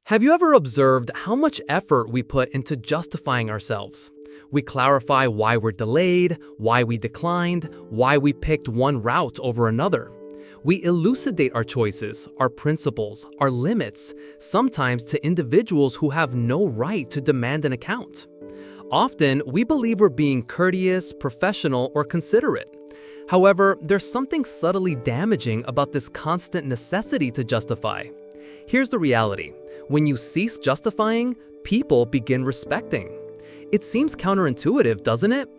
Have you ever observed how much effort we put into justifying ourselves? We clarify why we're delayed, why we declined, why we picked one route over another. We elucidate our choices, our principles, our limits, sometimes to individuals who have no right to demand an account. Often, we believe we're being courteous, professional, or considerate. However, there's something subtly damaging about this constant necessity to justify. Here's the reality. When you cease justifying, people begin respecting. It seems counterintuitive, doesn't it?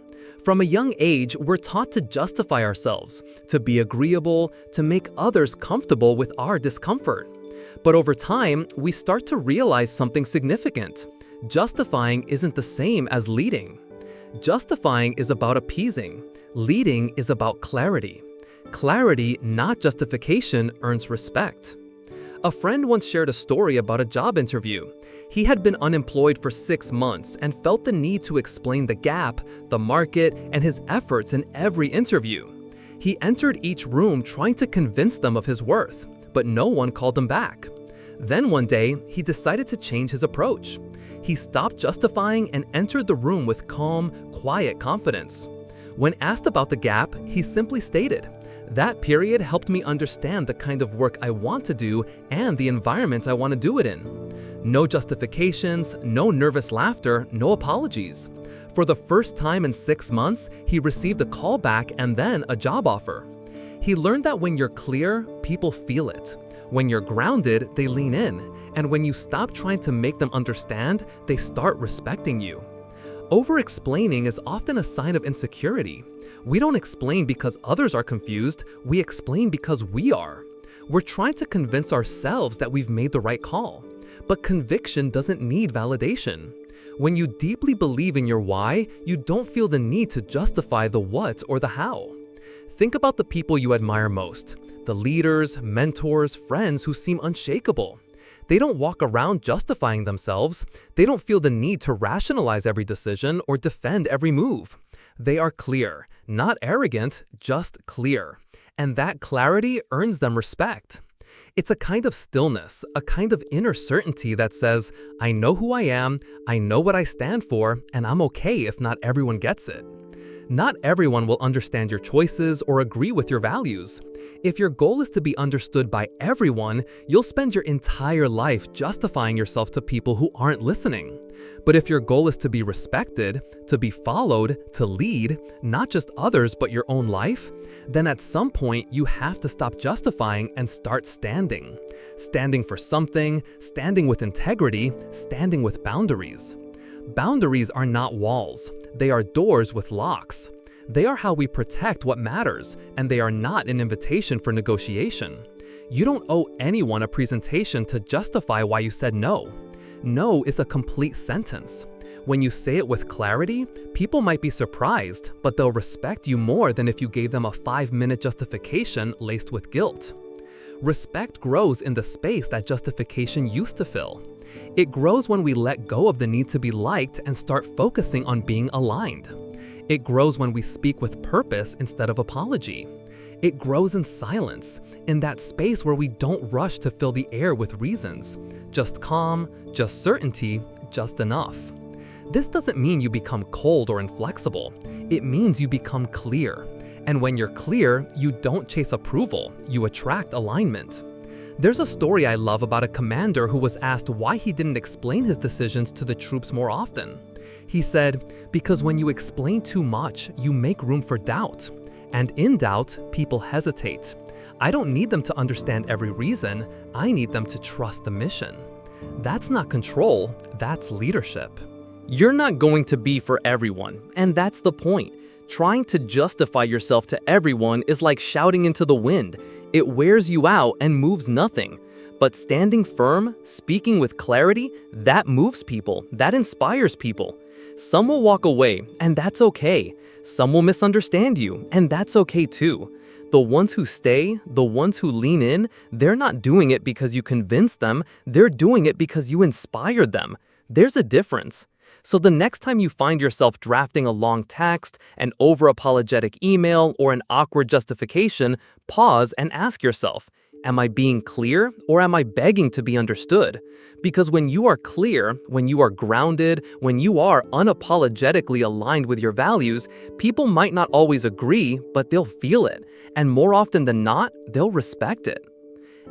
From a young age, we're taught to justify ourselves, to be agreeable, to make others comfortable with our discomfort. But over time, we start to realize something significant. Justifying isn't the same as leading. Justifying is about appeasing. Leading is about clarity. Clarity, not justification, earns respect. A friend once shared a story about a job interview. He had been unemployed for 6 months and felt the need to explain the gap, the market, and his efforts in every interview. He entered each room trying to convince them of his worth, but no one called him back. Then one day, he decided to change his approach. He stopped justifying and entered the room with calm, quiet confidence. When asked about the gap, he simply stated, "That period helped me understand the kind of work I want to do and the environment I want to do it in." No justifications, no nervous laughter, no apologies. For the first time in 6 months, he received a call back and then a job offer. He learned that when you're clear, people feel it. When you're grounded, they lean in. And when you stop trying to make them understand, they start respecting you. Over-explaining is often a sign of insecurity. We don't explain because others are confused, we explain because we are. We're trying to convince ourselves that we've made the right call. But conviction doesn't need validation. When you deeply believe in your why, you don't feel the need to justify the what or the how. Think about the people you admire most, the leaders, mentors, friends who seem unshakable. They don't walk around justifying themselves. They don't feel the need to rationalize every decision or defend every move. They are clear, not arrogant, just clear. And that clarity earns them respect. It's a kind of stillness, a kind of inner certainty that says, I know who I am, I know what I stand for, and I'm okay if not everyone gets it. Not everyone will understand your choices or agree with your values. If your goal is to be understood by everyone, you'll spend your entire life justifying yourself to people who aren't listening. But if your goal is to be respected, to be followed, to lead, not just others but your own life, then at some point you have to stop justifying and start standing. Standing for something, standing with integrity, standing with boundaries. Boundaries are not walls. They are doors with locks. They are how we protect what matters, and they are not an invitation for negotiation. You don't owe anyone a presentation to justify why you said no. No is a complete sentence. When you say it with clarity, people might be surprised, but they'll respect you more than if you gave them a 5-minute justification laced with guilt. Respect grows in the space that justification used to fill. It grows when we let go of the need to be liked and start focusing on being aligned. It grows when we speak with purpose instead of apology. It grows in silence, in that space where we don't rush to fill the air with reasons. Just calm, just certainty, just enough. This doesn't mean you become cold or inflexible. It means you become clear. And when you're clear, you don't chase approval, you attract alignment. There's a story I love about a commander who was asked why he didn't explain his decisions to the troops more often. He said, "Because when you explain too much, you make room for doubt. And in doubt, people hesitate. I don't need them to understand every reason, I need them to trust the mission." That's not control, that's leadership. You're not going to be for everyone, and that's the point. Trying to justify yourself to everyone is like shouting into the wind. It wears you out and moves nothing. But standing firm, speaking with clarity, that moves people, that inspires people. Some will walk away, and that's okay. Some will misunderstand you, and that's okay too. The ones who stay, the ones who lean in, they're not doing it because you convinced them, they're doing it because you inspired them. There's a difference. So the next time you find yourself drafting a long text, an over-apologetic email, or an awkward justification, pause and ask yourself, Am I being clear, or am I begging to be understood? Because when you are clear, when you are grounded, when you are unapologetically aligned with your values, people might not always agree, but they'll feel it. And more often than not, they'll respect it.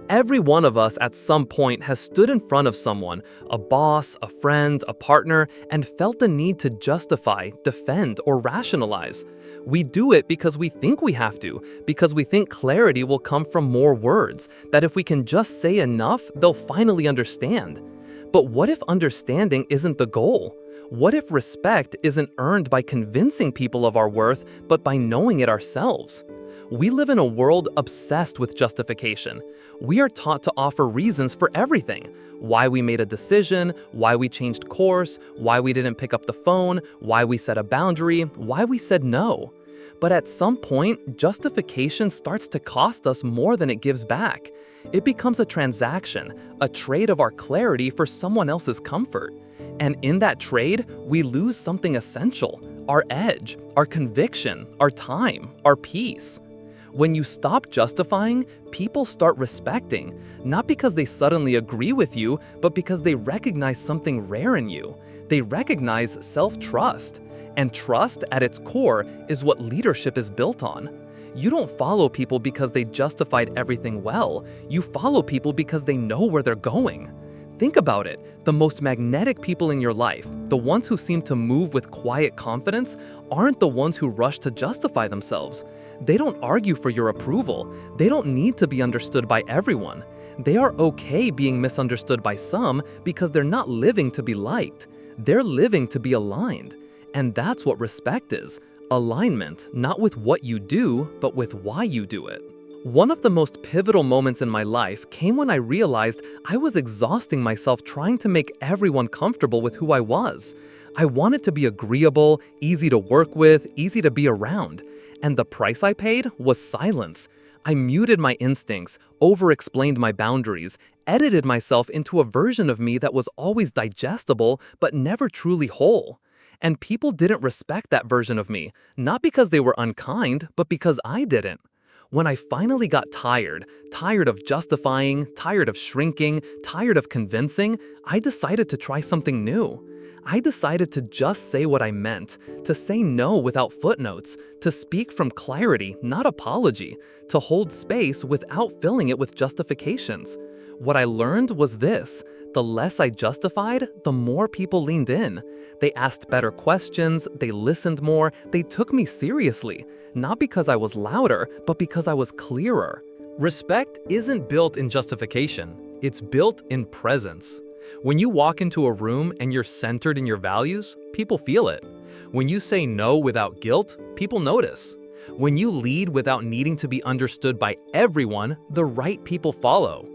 Every one of us at some point has stood in front of someone, a boss, a friend, a partner, and felt the need to justify, defend, or rationalize. We do it because we think we have to, because we think clarity will come from more words, that if we can just say enough, they'll finally understand. But what if understanding isn't the goal? What if respect isn't earned by convincing people of our worth, but by knowing it ourselves? We live in a world obsessed with justification. We are taught to offer reasons for everything. Why we made a decision, why we changed course, why we didn't pick up the phone, why we set a boundary, why we said no. But at some point, justification starts to cost us more than it gives back. It becomes a transaction, a trade of our clarity for someone else's comfort. And in that trade, we lose something essential: our edge, our conviction, our time, our peace. When you stop justifying, people start respecting, not because they suddenly agree with you, but because they recognize something rare in you. They recognize self-trust. And trust, at its core, is what leadership is built on. You don't follow people because they justified everything well. You follow people because they know where they're going. Think about it. The most magnetic people in your life, the ones who seem to move with quiet confidence, aren't the ones who rush to justify themselves. They don't argue for your approval. They don't need to be understood by everyone. They are okay being misunderstood by some because they're not living to be liked. They're living to be aligned. And that's what respect is. Alignment, not with what you do, but with why you do it. One of the most pivotal moments in my life came when I realized I was exhausting myself trying to make everyone comfortable with who I was. I wanted to be agreeable, easy to work with, easy to be around. And the price I paid was silence. I muted my instincts, over-explained my boundaries, edited myself into a version of me that was always digestible but never truly whole. And people didn't respect that version of me, not because they were unkind, but because I didn't. When I finally got tired of justifying, tired of shrinking, tired of convincing, I decided to try something new. I decided to just say what I meant, to say no without footnotes, to speak from clarity, not apology, to hold space without filling it with justifications. What I learned was this: the less I justified, the more people leaned in. They asked better questions, they listened more, they took me seriously, not because I was louder, but because I was clearer. Respect isn't built in justification, it's built in presence. When you walk into a room and you're centered in your values, people feel it. When you say no without guilt, people notice. When you lead without needing to be understood by everyone, the right people follow.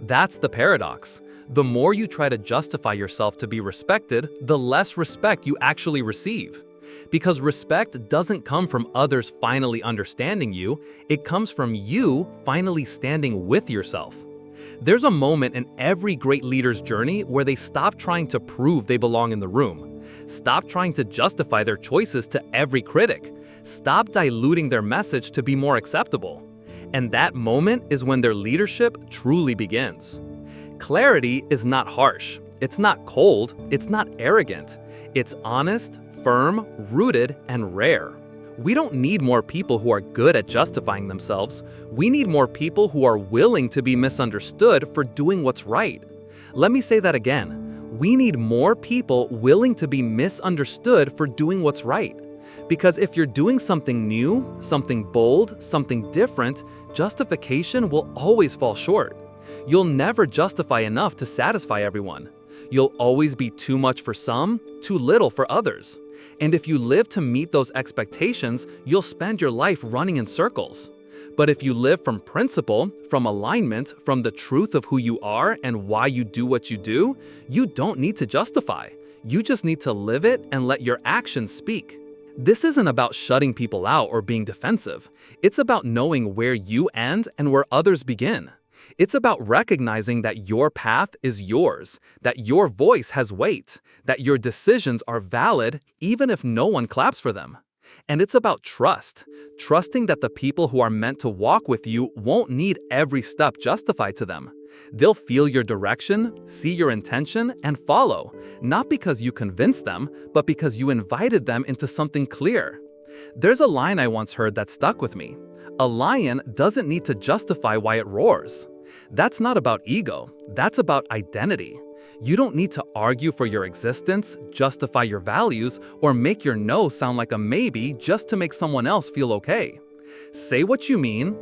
That's the paradox. The more you try to justify yourself to be respected, the less respect you actually receive. Because respect doesn't come from others finally understanding you, it comes from you finally standing with yourself. There's a moment in every great leader's journey where they stop trying to prove they belong in the room. Stop trying to justify their choices to every critic. Stop diluting their message to be more acceptable. And that moment is when their leadership truly begins. Clarity is not harsh. It's not cold. It's not arrogant. It's honest, firm, rooted, and rare. We don't need more people who are good at justifying themselves. We need more people who are willing to be misunderstood for doing what's right. Let me say that again. We need more people willing to be misunderstood for doing what's right. Because if you're doing something new, something bold, something different, justification will always fall short. You'll never justify enough to satisfy everyone. You'll always be too much for some, too little for others. And if you live to meet those expectations, you'll spend your life running in circles. But if you live from principle, from alignment, from the truth of who you are and why you do what you do, you don't need to justify. You just need to live it and let your actions speak. This isn't about shutting people out or being defensive. It's about knowing where you end and where others begin. It's about recognizing that your path is yours, that your voice has weight, that your decisions are valid even if no one claps for them. And it's about trust. Trusting that the people who are meant to walk with you won't need every step justified to them. They'll feel your direction, see your intention, and follow, not because you convinced them, but because you invited them into something clear. There's a line I once heard that stuck with me. A lion doesn't need to justify why it roars. That's not about ego, that's about identity. You don't need to argue for your existence, justify your values, or make your no sound like a maybe just to make someone else feel okay. Say what you mean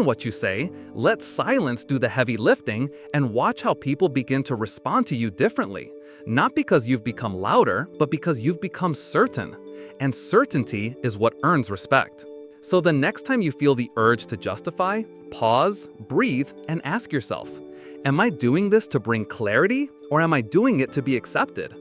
what you say, let silence do the heavy lifting, and watch how people begin to respond to you differently. Not because you've become louder, but because you've become certain. And certainty is what earns respect. So the next time you feel the urge to justify, pause, breathe, and ask yourself, am I doing this to bring clarity, or am I doing it to be accepted?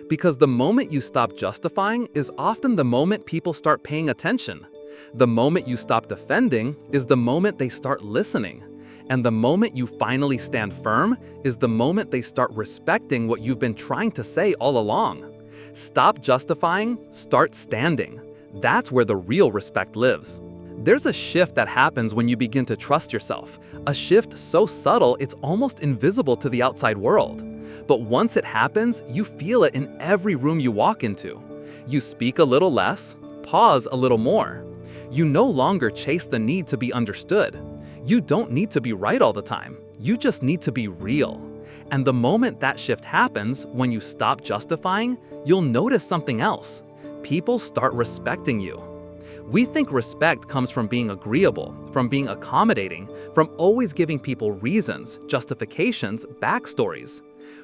Because the moment you stop justifying is often the moment people start paying attention. The moment you stop defending is the moment they start listening. And the moment you finally stand firm is the moment they start respecting what you've been trying to say all along. Stop justifying, start standing. That's where the real respect lives. There's a shift that happens when you begin to trust yourself, a shift so subtle it's almost invisible to the outside world. But once it happens, you feel it in every room you walk into. You speak a little less, pause a little more. You no longer chase the need to be understood. You don't need to be right all the time. You just need to be real. And the moment that shift happens, when you stop justifying, you'll notice something else. People start respecting you. We think respect comes from being agreeable, from being accommodating, from always giving people reasons, justifications, backstories.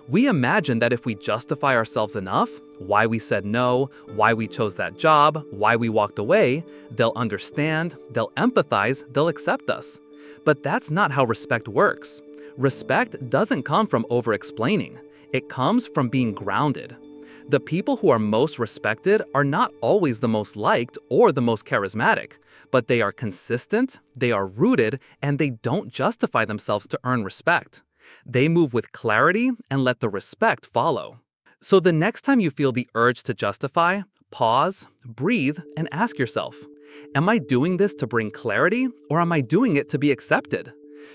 We imagine that if we justify ourselves enough, why we said no, why we chose that job, why we walked away, they'll understand, they'll empathize, they'll accept us. But that's not how respect works. Respect doesn't come from over-explaining. It comes from being grounded. The people who are most respected are not always the most liked or the most charismatic, but they are consistent, they are rooted, and they don't justify themselves to earn respect. They move with clarity and let the respect follow. So the next time you feel the urge to justify, pause, breathe, and ask yourself, am I doing this to bring clarity, or am I doing it to be accepted?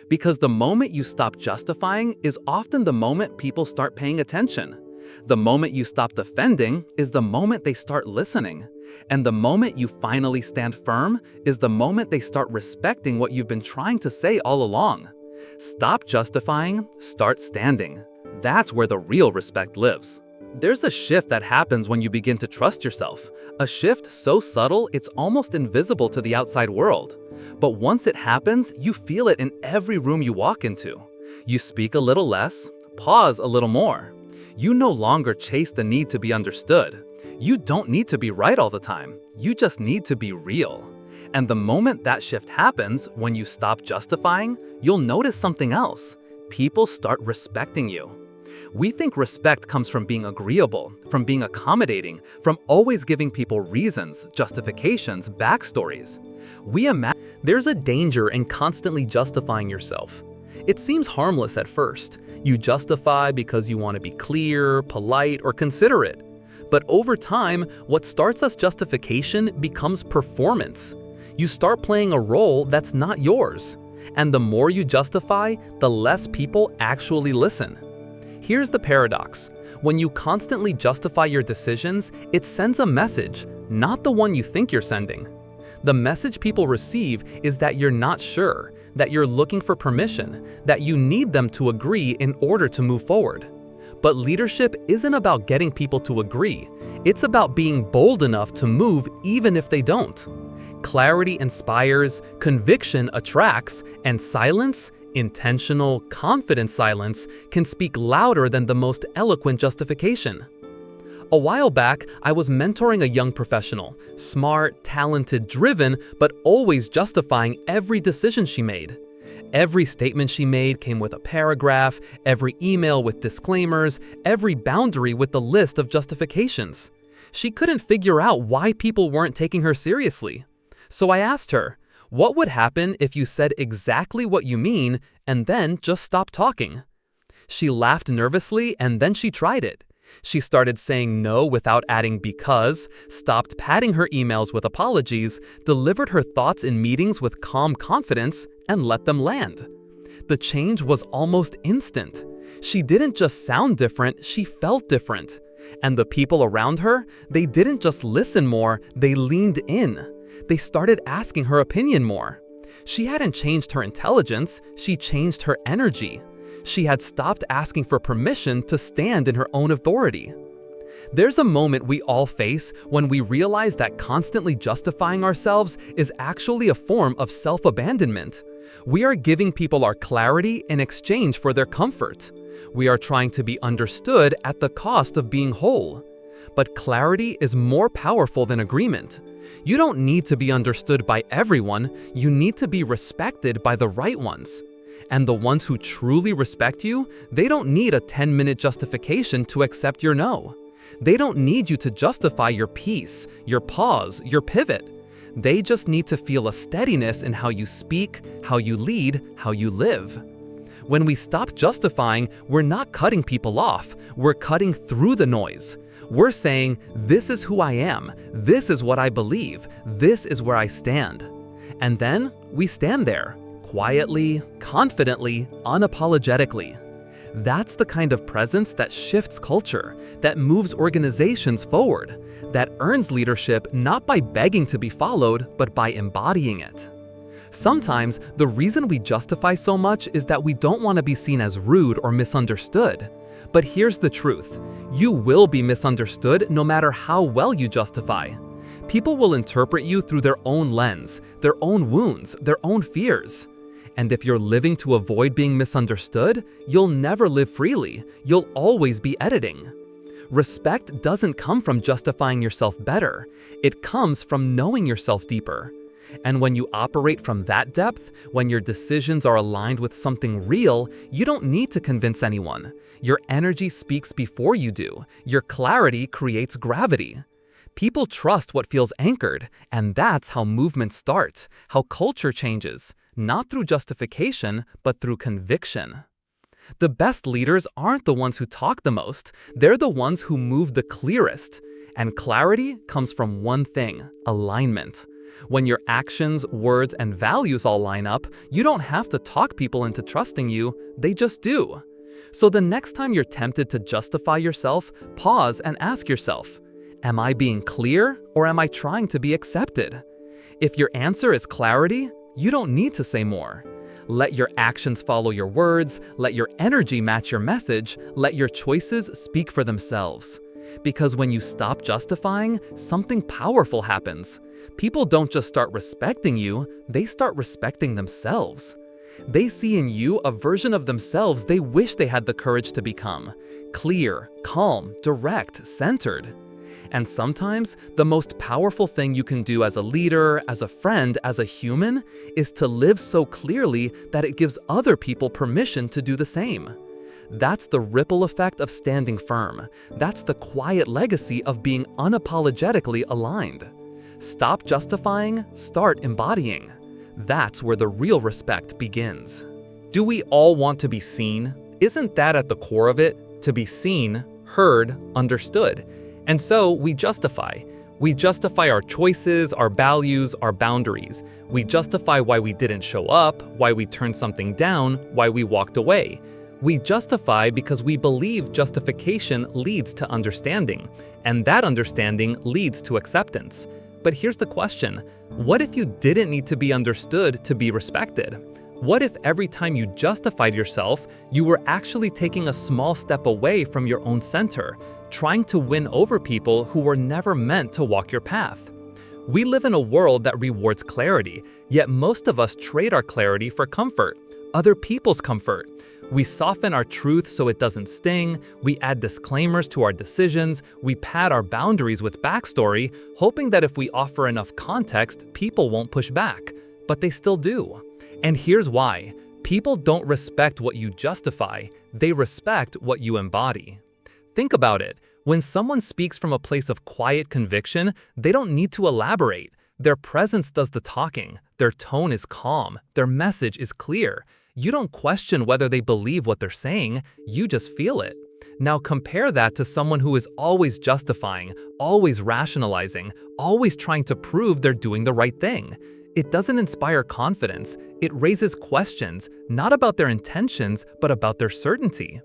Because the moment you stop justifying is often the moment people start paying attention. The moment you stop defending is the moment they start listening. And the moment you finally stand firm is the moment they start respecting what you've been trying to say all along. Stop justifying, start standing. That's where the real respect lives. There's a shift that happens when you begin to trust yourself, a shift so subtle it's almost invisible to the outside world. But once it happens, you feel it in every room you walk into. You speak a little less, pause a little more. You no longer chase the need to be understood. You don't need to be right all the time. You just need to be real. And the moment that shift happens, when you stop justifying, you'll notice something else. People start respecting you. We think respect comes from being agreeable, from being accommodating, from always giving people reasons, justifications, backstories. There's a danger in constantly justifying yourself. It seems harmless at first. You justify because you want to be clear, polite, or considerate. But over time, what starts as justification becomes performance. You start playing a role that's not yours. And the more you justify, the less people actually listen. Here's the paradox. When you constantly justify your decisions, it sends a message, not the one you think you're sending. The message people receive is that you're not sure, that you're looking for permission, that you need them to agree in order to move forward. But leadership isn't about getting people to agree. It's about being bold enough to move even if they don't. Clarity inspires, conviction attracts, and silence, intentional, confident silence, can speak louder than the most eloquent justification. A while back, I was mentoring a young professional, smart, talented, driven, but always justifying every decision she made. Every statement she made came with a paragraph, every email with disclaimers, every boundary with the list of justifications. She couldn't figure out why people weren't taking her seriously. So I asked her, what would happen if you said exactly what you mean and then just stopped talking? She laughed nervously and then she tried it. She started saying no without adding because, stopped padding her emails with apologies, delivered her thoughts in meetings with calm confidence, and let them land. The change was almost instant. She didn't just sound different, she felt different. And the people around her, they didn't just listen more, they leaned in. They started asking her opinion more. She hadn't changed her intelligence, she changed her energy. She had stopped asking for permission to stand in her own authority. There's a moment we all face when we realize that constantly justifying ourselves is actually a form of self-abandonment. We are giving people our clarity in exchange for their comfort. We are trying to be understood at the cost of being whole. But clarity is more powerful than agreement. You don't need to be understood by everyone, you need to be respected by the right ones. And the ones who truly respect you, they don't need a 10-minute justification to accept your no. They don't need you to justify your peace, your pause, your pivot. They just need to feel a steadiness in how you speak, how you lead, how you live. When we stop justifying, we're not cutting people off, we're cutting through the noise. We're saying, this is who I am, this is what I believe, this is where I stand. And then we stand there, quietly, confidently, unapologetically. That's the kind of presence that shifts culture, that moves organizations forward, that earns leadership not by begging to be followed, but by embodying it. Sometimes, the reason we justify so much is that we don't want to be seen as rude or misunderstood. But here's the truth. You will be misunderstood no matter how well you justify. People will interpret you through their own lens, their own wounds, their own fears. And if you're living to avoid being misunderstood, you'll never live freely. You'll always be editing. Respect doesn't come from justifying yourself better. It comes from knowing yourself deeper. And when you operate from that depth, when your decisions are aligned with something real, you don't need to convince anyone. Your energy speaks before you do. Your clarity creates gravity. People trust what feels anchored, and that's how movement starts, how culture changes, not through justification, but through conviction. The best leaders aren't the ones who talk the most, they're the ones who move the clearest. And clarity comes from one thing: alignment. When your actions, words, and values all line up, you don't have to talk people into trusting you, they just do. So the next time you're tempted to justify yourself, pause and ask yourself, am I being clear or am I trying to be accepted? If your answer is clarity, you don't need to say more. Let your actions follow your words, let your energy match your message, let your choices speak for themselves. Because when you stop justifying, something powerful happens. People don't just start respecting you, they start respecting themselves. They see in you a version of themselves they wish they had the courage to become. Clear, calm, direct, centered. And sometimes, the most powerful thing you can do as a leader, as a friend, as a human, is to live so clearly that it gives other people permission to do the same. That's the ripple effect of standing firm. That's the quiet legacy of being unapologetically aligned. Stop justifying, start embodying. That's where the real respect begins. Do we all want to be seen? Isn't that at the core of it? To be seen, heard, understood. And so we justify. We justify our choices, our values, our boundaries. We justify why we didn't show up, why we turned something down, why we walked away. We justify because we believe justification leads to understanding, and that understanding leads to acceptance. But here's the question: what if you didn't need to be understood to be respected? What if every time you justified yourself, you were actually taking a small step away from your own center, trying to win over people who were never meant to walk your path? We live in a world that rewards clarity, yet most of us trade our clarity for comfort, other people's comfort. We soften our truth so it doesn't sting, we add disclaimers to our decisions, we pad our boundaries with backstory, hoping that if we offer enough context, people won't push back. But they still do. And here's why. People don't respect what you justify, they respect what you embody. Think about it. When someone speaks from a place of quiet conviction, they don't need to elaborate. Their presence does the talking, their tone is calm, their message is clear. You don't question whether they believe what they're saying, you just feel it. Now compare that to someone who is always justifying, always rationalizing, always trying to prove they're doing the right thing. It doesn't inspire confidence, it raises questions, not about their intentions, but about their certainty.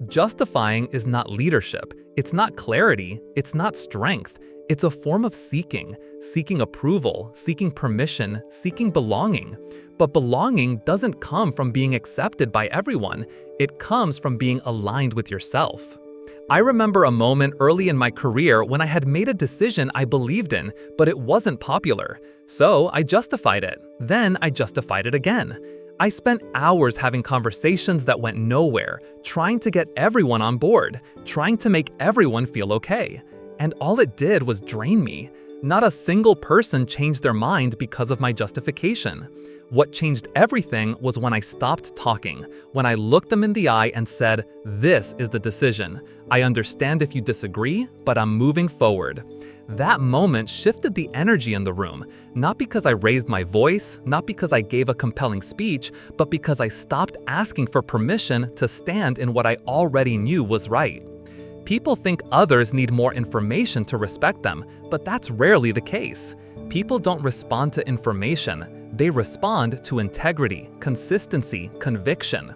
Justifying is not leadership, it's not clarity, it's not strength. It's a form of seeking approval, seeking permission, seeking belonging. But belonging doesn't come from being accepted by everyone, it comes from being aligned with yourself. I remember a moment early in my career when I had made a decision I believed in, but it wasn't popular. So I justified it. Then I justified it again. I spent hours having conversations that went nowhere, trying to get everyone on board, trying to make everyone feel okay. And all it did was drain me. Not a single person changed their mind because of my justification. What changed everything was when I stopped talking, when I looked them in the eye and said, "This is the decision. I understand if you disagree, but I'm moving forward." That moment shifted the energy in the room, not because I raised my voice, not because I gave a compelling speech, but because I stopped asking for permission to stand in what I already knew was right. People think others need more information to respect them, but that's rarely the case. People don't respond to information, they respond to integrity, consistency, conviction.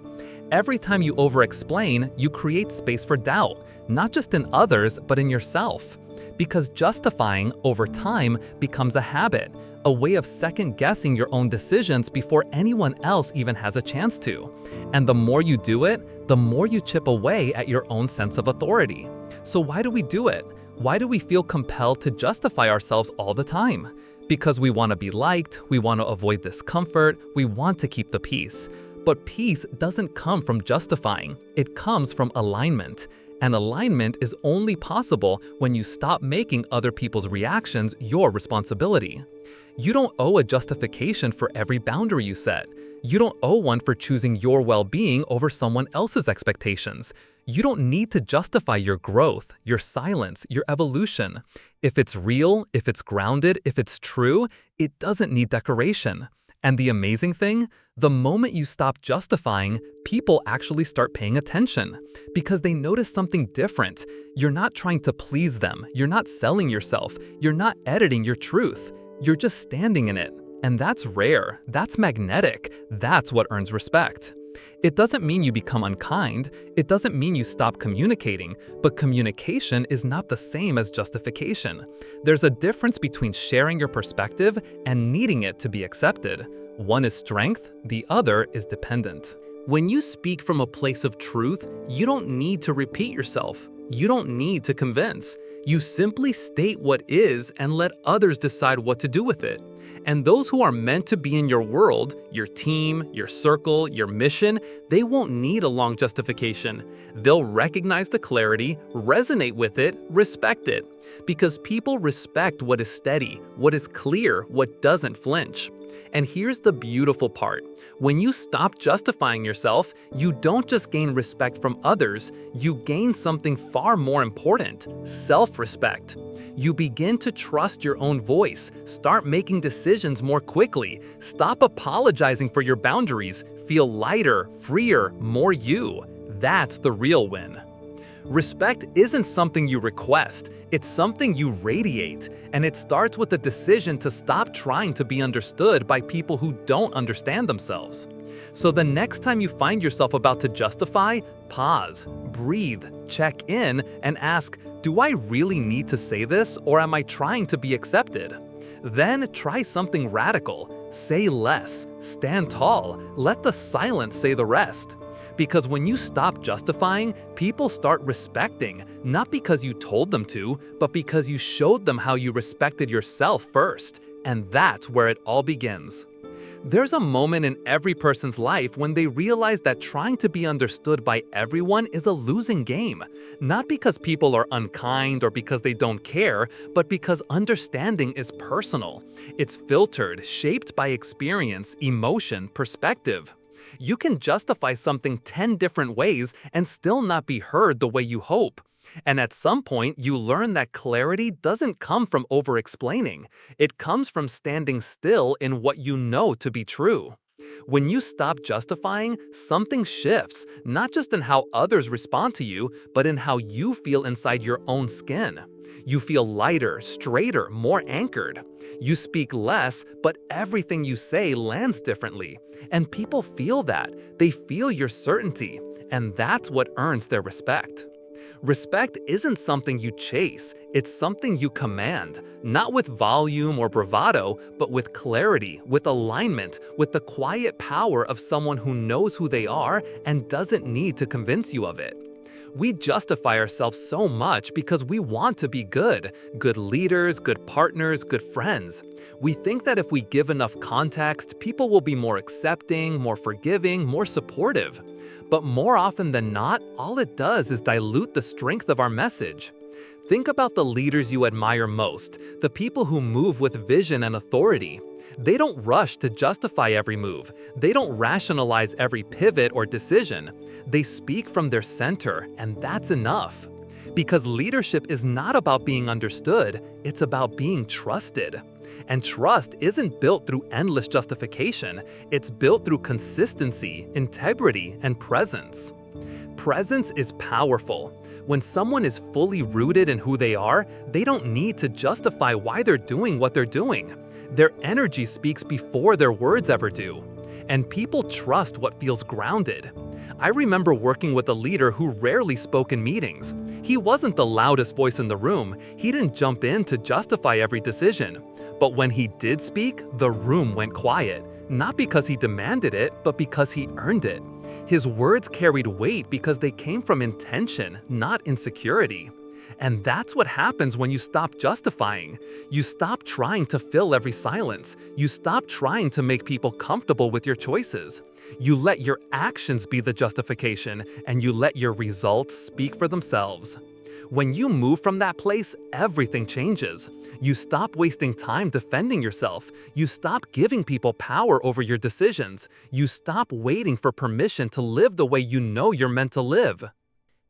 Every time you over-explain, you create space for doubt, not just in others, but in yourself. Because justifying, over time, becomes a habit, a way of second-guessing your own decisions before anyone else even has a chance to. And the more you do it, the more you chip away at your own sense of authority. So why do we do it? Why do we feel compelled to justify ourselves all the time? Because we want to be liked, we want to avoid discomfort, we want to keep the peace. But peace doesn't come from justifying, it comes from alignment. And alignment is only possible when you stop making other people's reactions your responsibility. You don't owe a justification for every boundary you set. You don't owe one for choosing your well-being over someone else's expectations. You don't need to justify your growth, your silence, your evolution. If it's real, if it's grounded, if it's true, it doesn't need decoration. And the amazing thing, the moment you stop justifying, people actually start paying attention because they notice something different. You're not trying to please them, you're not selling yourself, you're not editing your truth, you're just standing in it. And that's rare, that's magnetic, that's what earns respect. It doesn't mean you become unkind, it doesn't mean you stop communicating, but communication is not the same as justification. There's a difference between sharing your perspective and needing it to be accepted. One is strength, the other is dependent. When you speak from a place of truth, you don't need to repeat yourself. You don't need to convince. You simply state what is and let others decide what to do with it. And those who are meant to be in your world, your team, your circle, your mission, they won't need a long justification. They'll recognize the clarity, resonate with it, respect it. Because people respect what is steady, what is clear, what doesn't flinch. And here's the beautiful part. When you stop justifying yourself, you don't just gain respect from others, you gain something far more important: self-respect. You begin to trust your own voice, start making decisions more quickly, stop apologizing for your boundaries, feel lighter, freer, more you. That's the real win. Respect isn't something you request, it's something you radiate, and it starts with the decision to stop trying to be understood by people who don't understand themselves. So the next time you find yourself about to justify, pause, breathe, check in, and ask, do I really need to say this, or am I trying to be accepted? Then try something radical. Say less, stand tall, let the silence say the rest. Because when you stop justifying, people start respecting, not because you told them to, but because you showed them how you respected yourself first. And that's where it all begins. There's a moment in every person's life when they realize that trying to be understood by everyone is a losing game. Not because people are unkind or because they don't care, but because understanding is personal. It's filtered, shaped by experience, emotion, perspective. You can justify something 10 different ways and still not be heard the way you hope. And at some point, you learn that clarity doesn't come from over-explaining. It comes from standing still in what you know to be true. When you stop justifying, something shifts, not just in how others respond to you, but in how you feel inside your own skin. You feel lighter, straighter, more anchored. You speak less, but everything you say lands differently. And people feel that. They feel your certainty. And that's what earns their respect. Respect isn't something you chase, it's something you command, not with volume or bravado, but with clarity, with alignment, with the quiet power of someone who knows who they are and doesn't need to convince you of it. We justify ourselves so much because we want to be good leaders, good partners, good friends. We think that if we give enough context, people will be more accepting, more forgiving, more supportive. But more often than not, all it does is dilute the strength of our message. Think about the leaders you admire most, the people who move with vision and authority. They don't rush to justify every move. They don't rationalize every pivot or decision. They speak from their center, and that's enough. Because leadership is not about being understood, it's about being trusted. And trust isn't built through endless justification, it's built through consistency, integrity, and presence. Presence is powerful. When someone is fully rooted in who they are, they don't need to justify why they're doing what they're doing. Their energy speaks before their words ever do. And people trust what feels grounded. I remember working with a leader who rarely spoke in meetings. He wasn't the loudest voice in the room. He didn't jump in to justify every decision. But when he did speak, the room went quiet. Not because he demanded it, but because he earned it. His words carried weight because they came from intention, not insecurity. And that's what happens when you stop justifying. You stop trying to fill every silence. You stop trying to make people comfortable with your choices. You let your actions be the justification, and you let your results speak for themselves. When you move from that place, everything changes. You stop wasting time defending yourself. You stop giving people power over your decisions. You stop waiting for permission to live the way you know you're meant to live.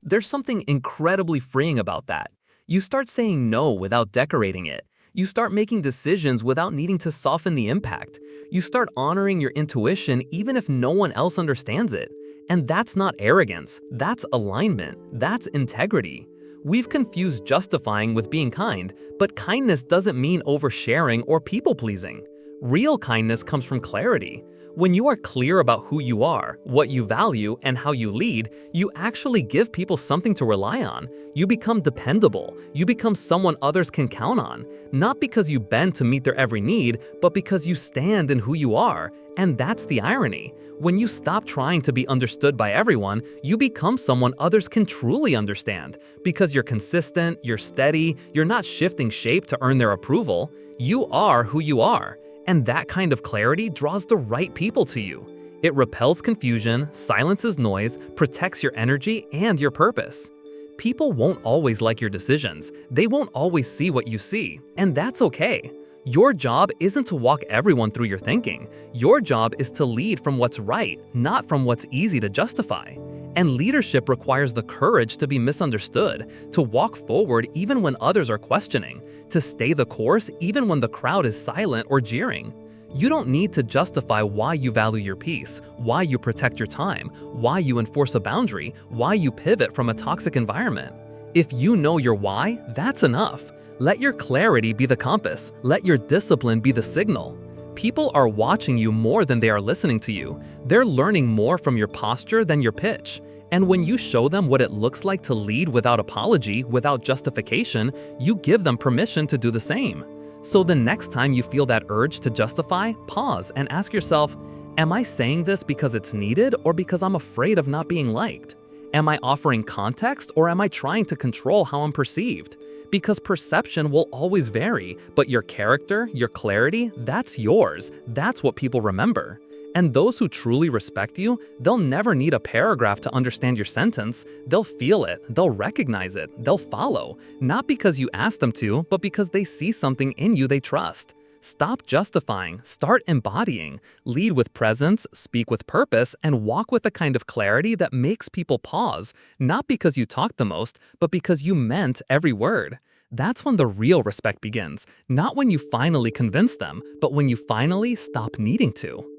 There's something incredibly freeing about that. You start saying no without decorating it. You start making decisions without needing to soften the impact. You start honoring your intuition even if no one else understands it. And that's not arrogance, that's alignment, that's integrity. We've confused justifying with being kind, but kindness doesn't mean oversharing or people-pleasing. Real kindness comes from clarity. When you are clear about who you are, what you value, and how you lead, you actually give people something to rely on. You become dependable. You become someone others can count on, not because you bend to meet their every need, but because you stand in who you are. And that's the irony. When you stop trying to be understood by everyone, you become someone others can truly understand. Because you're consistent, you're steady, you're not shifting shape to earn their approval. You are who you are. And that kind of clarity draws the right people to you. It repels confusion, silences noise, protects your energy and your purpose. People won't always like your decisions. They won't always see what you see, and that's okay. Your job isn't to walk everyone through your thinking. Your job is to lead from what's right, not from what's easy to justify. And leadership requires the courage to be misunderstood, to walk forward even when others are questioning, to stay the course even when the crowd is silent or jeering. You don't need to justify why you value your peace, why you protect your time, why you enforce a boundary, why you pivot from a toxic environment. If you know your why, that's enough. Let your clarity be the compass. Let your discipline be the signal. People are watching you more than they are listening to you. They're learning more from your posture than your pitch. And when you show them what it looks like to lead without apology, without justification, you give them permission to do the same. So the next time you feel that urge to justify, pause and ask yourself, am I saying this because it's needed or because I'm afraid of not being liked? Am I offering context or am I trying to control how I'm perceived? Because perception will always vary, but your character, your clarity, that's yours. That's what people remember. And those who truly respect you, they'll never need a paragraph to understand your sentence. They'll feel it, they'll recognize it, they'll follow. Not because you ask them to, but because they see something in you they trust. Stop justifying, start embodying. Lead with presence, speak with purpose, and walk with the kind of clarity that makes people pause, not because you talk the most, but because you meant every word. That's when the real respect begins, not when you finally convince them, but when you finally stop needing to.